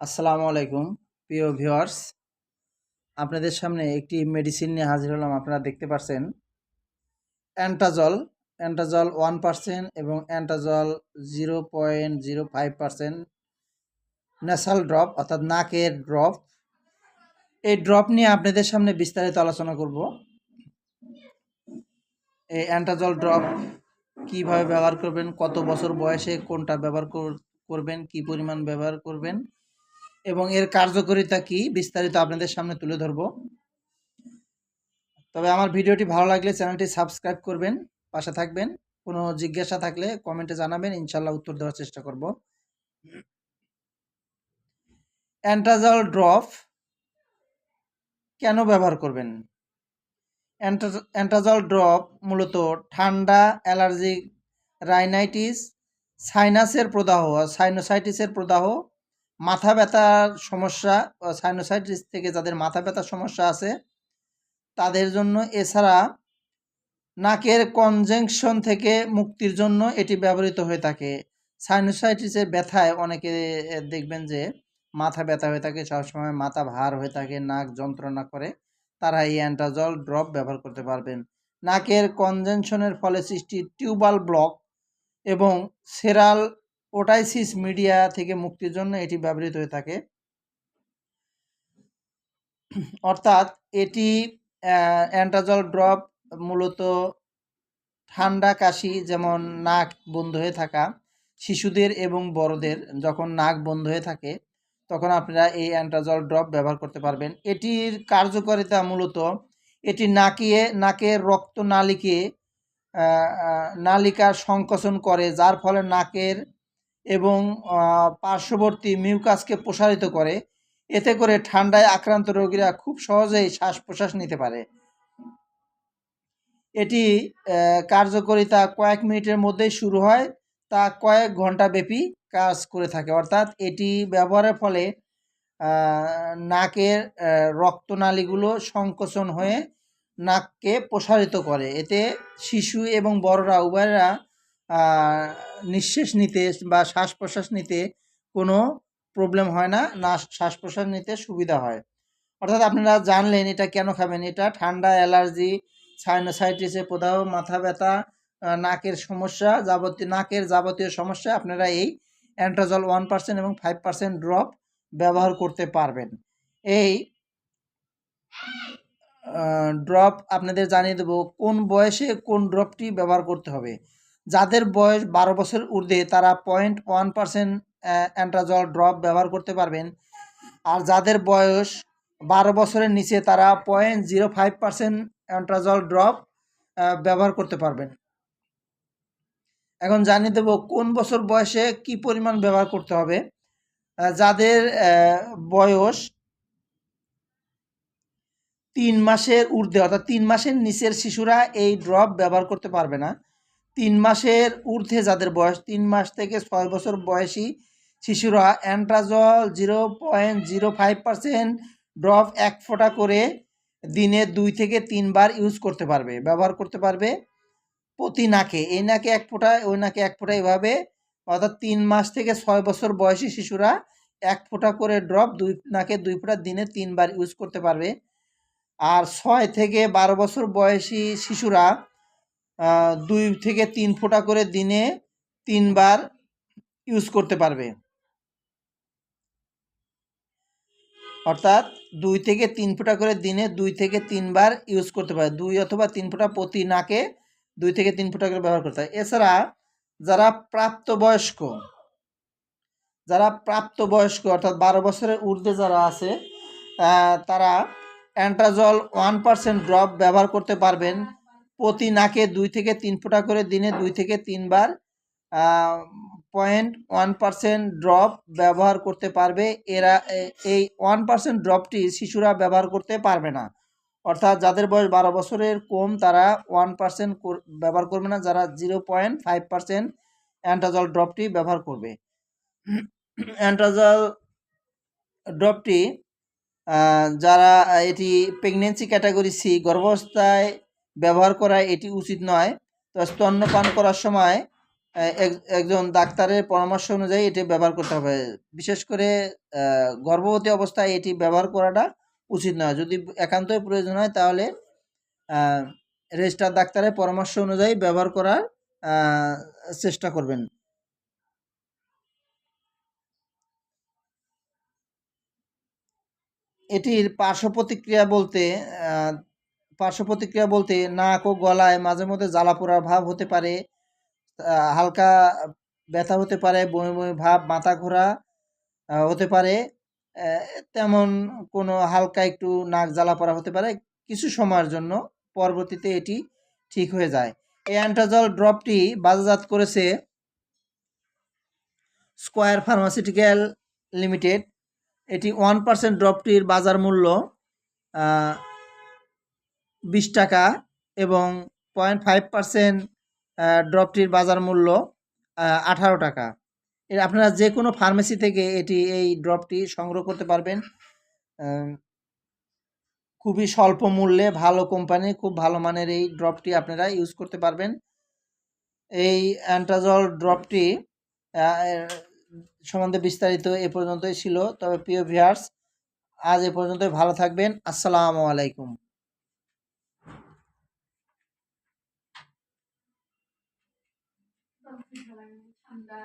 আসসালামু আলাইকুম প্রিয় ভিউয়ার্স, আপনাদের সামনে একটি মেডিসিন নিয়ে হাজির হলাম। আপনারা দেখতে পাচ্ছেন অ্যান্টাজল। অ্যান্টাজল 1% এবং অ্যান্টাজল 0.05% ন্যাসাল ড্রপ, অর্থাৎ নাকের ড্রপ। এই ড্রপ নিয়ে আপনাদের সামনে বিস্তারিত আলোচনা করব। এই অ্যান্টাজল ড্রপ কিভাবে ব্যবহার করবেন, কত বছর বয়সে কোনটা ব্যবহার করবেন, কি পরিমাণ ব্যবহার করবেন এবং এর কার্যকারিতা কি, বিস্তারিত আপনাদের সামনে তুলে ধরব। তবে আমার ভিডিওটি ভালো লাগলে চ্যানেলটি সাবস্ক্রাইব করবেন, পাশে থাকবেন। কোনো জিজ্ঞাসা থাকলে কমেন্টে জানাবেন, ইনশাল্লাহ উত্তর দেওয়ার চেষ্টা করব। অ্যান্টাজল ড্রপ কেন ব্যবহার করবেন? অ্যান্টাজল ড্রপ মূলত ঠান্ডা, অ্যালার্জিক রাইনাইটিস, সাইনাসের প্রদাহ, সাইনোসাইটিসের প্রদাহ, মাথা ব্যথার সমস্যা, সাইনোসাইটিস থেকে যাদের মাথা ব্যথার সমস্যা আছে তাদের জন্য, এছাড়া নাকের কনজাংশন থেকে মুক্তির জন্য এটি ব্যবহৃত হয়ে থাকে। সাইনোসাইটিসের ব্যথায় অনেকে দেখবেন যে মাথা ব্যথা হয়ে থাকে, সবসময় মাথা ভার হয়ে থাকে, নাক যন্ত্রণা করে, তারা এই অ্যান্টাজল ড্রপ ব্যবহার করতে পারবেন। নাকের কনজাংশনের ফলে সৃষ্টি টিউবাল ব্লক এবং সেরাল ওটাইসিস মিডিয়া থেকে মুক্তির জন্য এটি ব্যবহৃত হয়ে থাকে। অর্থাৎ এটি অ্যান্টাজল ড্রপ মূলত ঠান্ডা, কাশি, যেমন নাক বন্ধ হয়ে থাকা শিশুদের এবং বড়দের, যখন নাক বন্ধ হয়ে থাকে তখন আপনারা এই অ্যান্টাজল ড্রপ ব্যবহার করতে পারবেন। এটির কার্যকারিতা মূলত এটি নাকের রক্তনালীকে নালিকার সংকোচন করে, যার ফলে নাকের এবং পার্শ্ববর্তী মিউকাসকে প্রসারিত করে। এতে করে ঠান্ডায় আক্রান্ত রোগীরা খুব সহজেই শ্বাস প্রশ্বাস নিতে পারে। এটি কার্যকারিতা কয়েক মিনিটের মধ্যেই শুরু হয়, তা কয়েক ঘন্টা ব্যাপী কাজ করে থাকে। অর্থাৎ এটি ব্যবহারের ফলে নাকের রক্তনালীগুলো সংকোচন হয়ে নাককে প্রসারিত করে। এতে শিশু এবং বড়রা উভয়রা নিঃশ্বাস নিতে বা শ্বাস প্রশ্বাস নিতে কোনো প্রবলেম হয় না, শ্বাস প্রশ্বাস নিতে সুবিধা হয়। অর্থাৎ আপনারা জানলেন এটা কেন খাবেন। এটা ঠান্ডা, অ্যালার্জি, সাইনোসাইটিসের প্রদাহ, মাথা ব্যথা, নাকের সমস্যা, নাকের যাবতীয় সমস্যা আপনারা এই অ্যান্টাজল 1% এবং 5% ড্রপ ব্যবহার করতে পারবেন। এই ড্রপ আপনাদের জানিয়ে দেবো কোন বয়সে কোন ড্রপটি ব্যবহার করতে হবে। যাদের বয়স 12 বছর ঊর্ধ্বে তারা 0.1% অ্যান্টাজল ড্রপ ব্যবহার করতে পারবেন। আর যাদের বয়স 12 বছরের নিচে তারা 0.05% অ্যান্টাজল ড্রপ ব্যবহার করতে পারবেন। এখন জানিয়ে দেবো কোন বছর বয়সে কি পরিমাণ ব্যবহার করতে হবে। যাদের বয়স 3 মাসের ঊর্ধ্বে, অর্থাৎ 3 মাসের নিচের শিশুরা এই ড্রপ ব্যবহার করতে পারবে না। 3 মাসের ঊর্ধ্বে যাদের বয়স, 3 মাস থেকে 6 বছর বয়সী শিশুরা অ্যান্টাজল 0.05% ড্রপ 1 ফোঁটা করে দিনে 2 থেকে 3 বার ইউজ করতে পারবে, ব্যবহার করতে পারবে প্রতি নাকে। এই নাকে 1 ফোঁটা, ওই নাকে 1 ফোঁটা, এভাবে। অর্থাৎ 3 মাস থেকে 6 বছর বয়সী শিশুরা 1 ফোঁটা করে ড্রপ নাকে 2 ফোঁটা দিনে 3 বার ইউজ করতে পারবে। আর 6 থেকে 12 বছর বয়সী শিশুরা 2 থেকে 3 ফোঁটা করে দিনে 3 বার ইউজ করতে পারবে। অর্থাৎ 2 থেকে 3 ফোঁটা করে দিনে 2 থেকে 3 বার ইউজ করতে পারে। 2 অথবা 3 ফোঁটা প্রতি নাকে 2 থেকে 3 ফোঁটা করে ব্যবহার করতে হয়। এছাড়া যারা প্রাপ্তবয়স্ক অর্থাৎ 12 বছরের ঊর্ধ্বে যারা আছে তারা অ্যান্টাজল 1% ড্রপ ব্যবহার করতে পারবেন। প্রতি নাকে 2 থেকে 3 ফোঁটা করে দিনে 2 থেকে 3 বার 0.1% ড্রপ ব্যবহার করতে পারবে। এরা এই 1% ড্রপটি শিশুরা ব্যবহার করতে পারবে না। অর্থাৎ যাদের বয়স 12 বছরের কম তারা 1% ব্যবহার করবে না, যারা 0.5% অ্যান্টাজল ড্রপটি ব্যবহার করবে। অ্যান্টাজল ড্রপটি যারা এটি প্রেগনেন্সি ক্যাটাগরি সি, গর্ভাবস্থায় ব্যবহার করা এটি উচিত নয়। তো স্তন্যপান করার সময় একজন ডাক্তারের পরামর্শ অনুযায়ী এটি ব্যবহার করতে হবে। বিশেষ করে গর্ভবতী অবস্থায় এটি ব্যবহার করাটা উচিত নয়। যদি একান্তই প্রয়োজন হয় তাহলে রেজিস্টার ডাক্তারের পরামর্শ অনুযায়ী ব্যবহার করার চেষ্টা করবেন। এটির পার্শ্ব প্রতিক্রিয়া বলতে নাক ও গলায় মাঝে মধ্যে জ্বালা পোড়া ভাব হতে পারে, হালকা ব্যথা হতে পারে, বমি বমি ভাব, মাথা ঘোরা হতে পারে। তেমন কোনো হালকা একটু নাক জ্বালা পোড়া হতে পারে কিছু সময়ের জন্য, পরবর্তীতে এটি ঠিক হয়ে যায়। এই অ্যান্টাজল ড্রপটি বাজারজাত করেছে স্কয়ার ফার্মাসিউটিক্যাল লিমিটেড। এটি 1% ড্রপটির বাজার মূল্য 20 টাকা এবং 0.5% ড্রপটির বাজার মূল্য 18 টাকা। আপনারা যে কোনো ফার্মেসি থেকে এই ড্রপটি সংগ্রহ করতে পারবেন। খুবই স্বল্প মূল্যে ভালো কোম্পানি, খুব ভালো মানের এই ড্রপটি আপনারা ইউজ করতে পারবেন। এই অ্যান্টাজল ড্রপটি সম্বন্ধে বিস্তারিত এ পর্যন্তই ছিল। তবে প্রিয় ভিউয়ার্স, আজ এ পর্যন্তই। ভালো থাকবেন। আসসালামু আলাইকুম। ঠান্ডা